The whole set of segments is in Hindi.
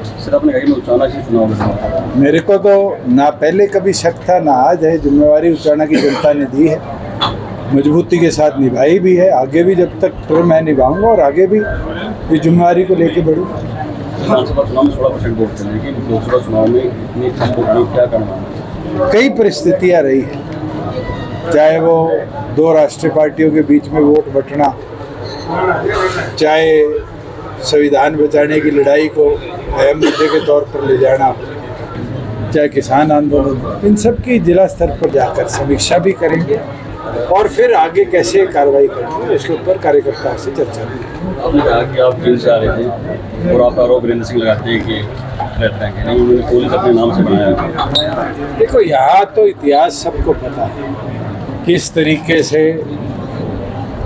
सर आपने कहा कि मैं उचाना से चुनाव लड़ूंगा। मेरे को तो ना पहले कभी शक था ना आज है। जिम्मेवारी उचाना की जनता ने दी है, मजबूती के साथ निभाई भी है। आगे भी जब तक टर्म मैं निभाऊंगा और आगे भी इस जिम्मेवारी को लेके बढ़ूंगा। विधानसभा चुनाव में 16% वोट थे, लेकिन लोकसभा चुनाव में इतनी कम वोट क्या करना। कई परिस्थितियां रही है, चाहे वो दो राष्ट्रीय पार्टियों के बीच में वोट बंटना, चाहे संविधान बचाने की लड़ाई को अहम मुद्दे के तौर पर ले जाना, चाहे किसान आंदोलन, इन सब की जिला स्तर पर जाकर समीक्षा भी करेंगे और फिर आगे कैसे कार्रवाई करेंगे उसके ऊपर कार्यकर्ताओं से चर्चा भी करेंगे। आपने कहा कि आप जेल से आ रहे थे और आप आरोप वीरेंद्र सिंह लगाते हैं कि रहते हैं, नहीं उन्होंने पुलिस अपने नाम से बनाया। देखो, यहाँ तो इतिहास सबको पता है किस तरीके से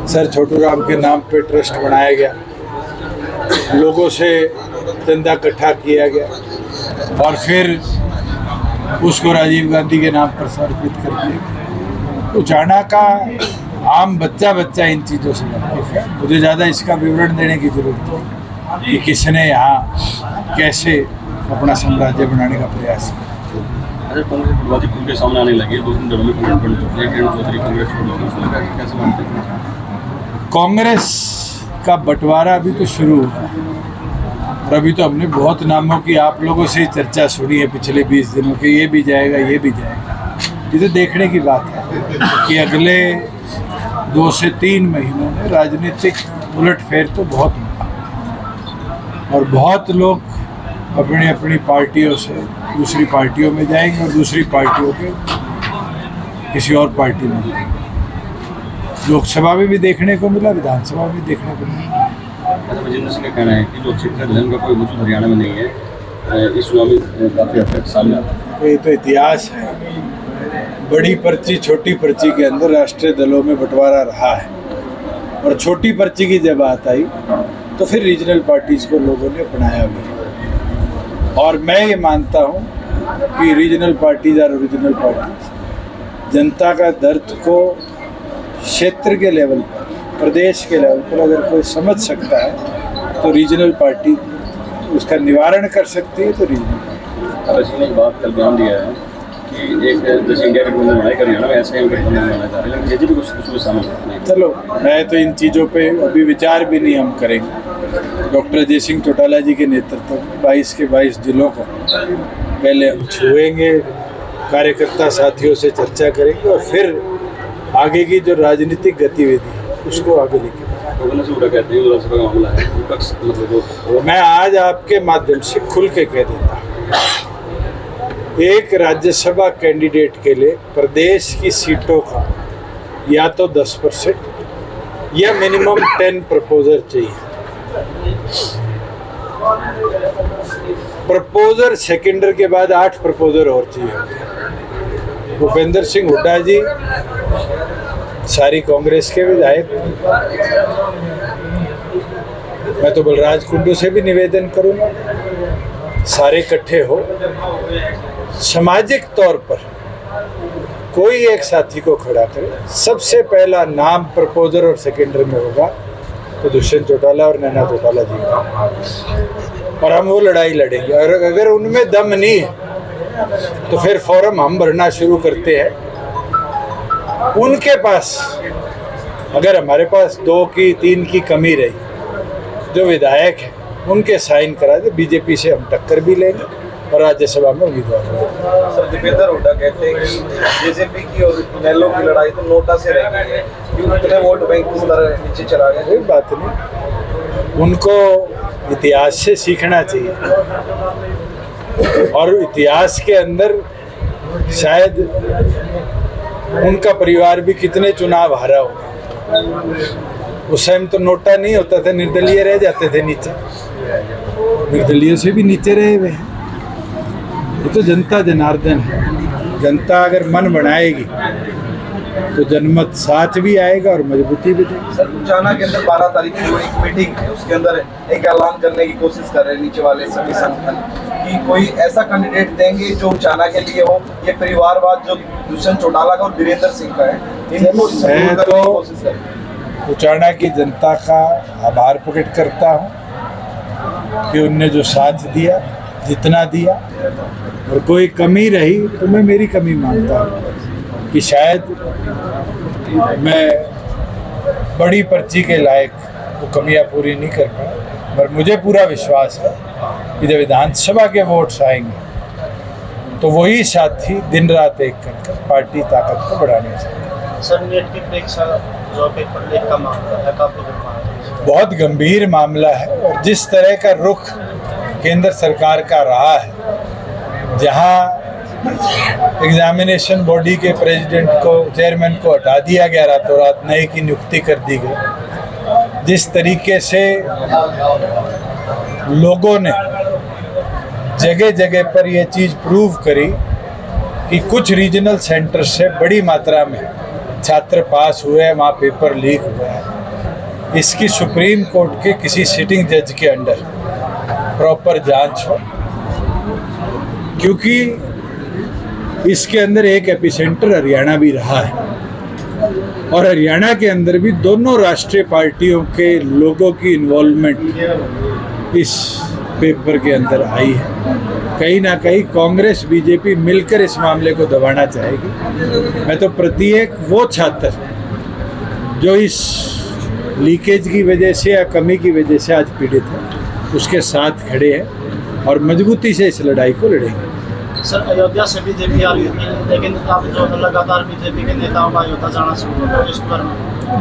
सर छोटू राम के नाम पे ट्रस्ट बनाया गया, लोगों से चंदा इकट्ठा किया गया और फिर उसको राजीव गांधी के नाम पर समर्पित कर दिया। उचाना का आम बच्चा इन चीज़ों से वाकिफ है। मुझे ज़्यादा इसका विवरण देने की जरूरत नहीं कि किसने यहाँ कैसे अपना साम्राज्य बनाने का प्रयास किया। अरे कांग्रेस बटवाजी खुल के सामने आने लगे, 2 दिन दलों में कांग्रेस बन चुकी है, किरण चौधरी कांग्रेस छोड़ दी, कैसे मानते हैं? कांग्रेस का बंटवारा अभी तो शुरू हुआ है और अभी तो हमने बहुत नामों की आप लोगों से चर्चा सुनी है पिछले 20 दिनों के, ये भी जाएगा ये भी जाएगा। ये तो देखने की बात है कि अगले 2 से 3 महीनों में राजनीतिक उलटफेर तो बहुत होगा और बहुत लोग अपनी अपनी पार्टियों से दूसरी पार्टियों में जाएंगे और दूसरी पार्टियों के किसी और पार्टी में जाएंगे। लोकसभा में भी देखने को मिला, विधानसभा में भी देखने को मिला। विजेंद्र सिंह का कहना है कि जो क्षेत्र है का कोई वजूद हरियाणा में नहीं है, इस चुनाव में काफी हद तक सामने आता है। ये तो इतिहास है, बड़ी पर्ची छोटी पर्ची के अंदर राष्ट्रीय दलों में बंटवारा रहा है और छोटी पर्ची की जब बात आई तो फिर रीजनल पार्टीज को लोगों ने अपनाया भी और मैं ये मानता हूँ कि रीजनल पार्टीज और ओरिजिनल पार्टीज जनता का दर्द को क्षेत्र के लेवल पर, प्रदेश के लेवल पर अगर कोई समझ सकता है तो रीजनल पार्टी उसका निवारण कर सकती है। तो रीजनल पार्टी ने एक बात कल बयान दिया है कि एक जैसे इंडिया के टूर्नामेंट बनाए हरियाणा में ऐसे बनाना चाह रहे हैं, लेकिन भी कुछ शामिल नहीं। चलो, मैं तो इन चीज़ों पे अभी विचार भी नहीं हम करेंगे। डॉक्टर अजय सिंह चौटाला जी के नेतृत्व में 22 के 22 जिलों को पहले हम छुएंगे, कार्यकर्ता साथियों से चर्चा करेंगे और फिर आगे की जो राजनीतिक गतिविधि है उसको आगे लेके मैं आज आपके माध्यम से खुल के कह देता हूँ, एक राज्यसभा कैंडिडेट के लिए प्रदेश की सीटों का या तो 10% या मिनिमम 10 प्रपोजर चाहिए। प्रपोजर सेकेंडर के बाद 8 प्रपोजर और चाहिए। भूपेंद्र सिंह हुड्डा जी सारी कांग्रेस के विधायक, मैं तो बलराज कुंडू से भी निवेदन करूंगा सारे इकट्ठे हो, सामाजिक तौर पर कोई एक साथी को खड़ा करे। सबसे पहला नाम प्रपोजर और सेकेंडर में होगा तो दुष्यंत चौटाला और नैना चौटाला जी का, और हम वो लड़ाई लड़ेंगे। और अगर उनमें दम नहीं है तो फिर फॉर्म हम भरना शुरू करते हैं। उनके पास अगर हमारे पास 2 की 3 की कमी रही, जो विधायक है उनके साइन करा दे, बीजेपी से हम टक्कर भी लेंगे और राज्यसभा में उम्मीदवार होंगे। सर दीपेंद्र हुड्डा कहते हैं कि बीजेपी की और इनेलो की लड़ाई तो नोटा से रह गई है, क्योंकि इतने वोट बैंक इस तरह नीचे चला गया। कोई बात नहीं, उनको इतिहास से सीखना चाहिए और इतिहास के अंदर शायद उनका परिवार भी कितने चुनाव हारा होगा। उस टाइम तो नोटा नहीं होता था, निर्दलीय रह जाते थे नीचे, निर्दलीय से भी नीचे रहे हुए हैं। ये तो जनता जनार्दन है, जनता अगर मन बनाएगी तो जनमत साथ भी आएगा और मजबूती भी देगी। सर उचाना के अंदर 12 तारीख को एक मीटिंग है, उसके अंदर एक ऐलान करने की कोशिश कर रहे हैं नीचे वाले सभी संगठन कि कोई ऐसा कैंडिडेट देंगे जो उचाना के लिए हो। ये परिवारवाद जो दुष्यंत चौटाला का और वीरेंद्र सिंह का है, इनको मैं तो उचाना की जनता का आभार प्रकट करता हूँ कि उनने जो साथ दिया, जितना दिया, और कोई कमी रही तो मैं मेरी कमी मानता हूँ कि शायद मैं बड़ी पर्ची के लायक वो कमियां पूरी नहीं कर पाया, पर मुझे पूरा विश्वास है कि जब विधानसभा के वोट्स आएंगे तो वही साथी दिन रात एक करके पार्टी ताकत को बढ़ाने चाहिए। सर, नेट की परीक्षा जो पेपर लीक का मामला है, काफी गंभीर बहुत गंभीर मामला है, और जिस तरह का रुख केंद्र सरकार का रहा है, जहां एग्जामिनेशन बॉडी के प्रेसिडेंट को, चेयरमैन को हटा दिया गया, रातों रात नए की नियुक्ति कर दी गई, जिस तरीके से लोगों ने जगह जगह पर यह चीज़ प्रूव करी कि कुछ रीजनल सेंटर से बड़ी मात्रा में छात्र पास हुए हैं, वहाँ पेपर लीक हुआ है। इसकी सुप्रीम कोर्ट के किसी सिटिंग जज के अंडर प्रॉपर जांच हो, क्योंकि इसके अंदर एक एपिसेंटर हरियाणा भी रहा है, और हरियाणा के अंदर भी दोनों राष्ट्रीय पार्टियों के लोगों की इन्वॉल्वमेंट इस पेपर के अंदर आई है। कहीं ना कहीं कांग्रेस बीजेपी मिलकर इस मामले को दबाना चाहेगी। मैं तो प्रत्येक वो छात्र जो इस लीकेज की वजह से या कमी की वजह से आज पीड़ित है, उसके साथ खड़े हैं और मजबूती से इस लड़ाई को लड़ेंगे। सर, अयोध्या से बीजेपी आ रही थी, लेकिन अब जो लगातार बीजेपी के नेताओं का अयोध्या जाना शुरू हो, इस पर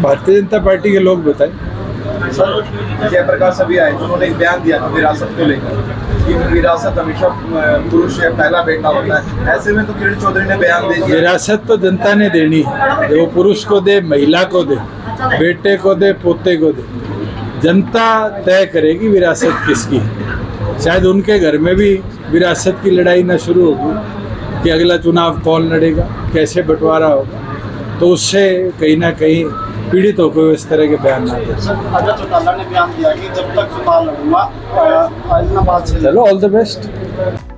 भारतीय जनता पार्टी के लोग बताएं। सर, जयप्रकाश अभी आए तो उन्होंने एक बयान दिया था विरासत को लेकर कि विरासत हमेशा पुरुष या पहला बेटा होता है। ऐसे में तो किरण चौधरी ने बयान दे दिया। विरासत तो जनता ने देनी है, वो पुरुष को दे, महिला को दे, बेटे को दे, पोते को दे, जनता तय करेगी विरासत किसकी है। शायद उनके घर में भी विरासत की लड़ाई न शुरू होगी कि अगला चुनाव कौन लड़ेगा, कैसे बंटवारा होगा, तो उससे कहीं ना कहीं पीड़ित होकर इस तरह के बयान ना दें। सर, अजय चौटाला ने बयान दिया कि जब तक चुनाव लड़ूंगा इलाहाबाद से। चलो, ऑल द बेस्ट।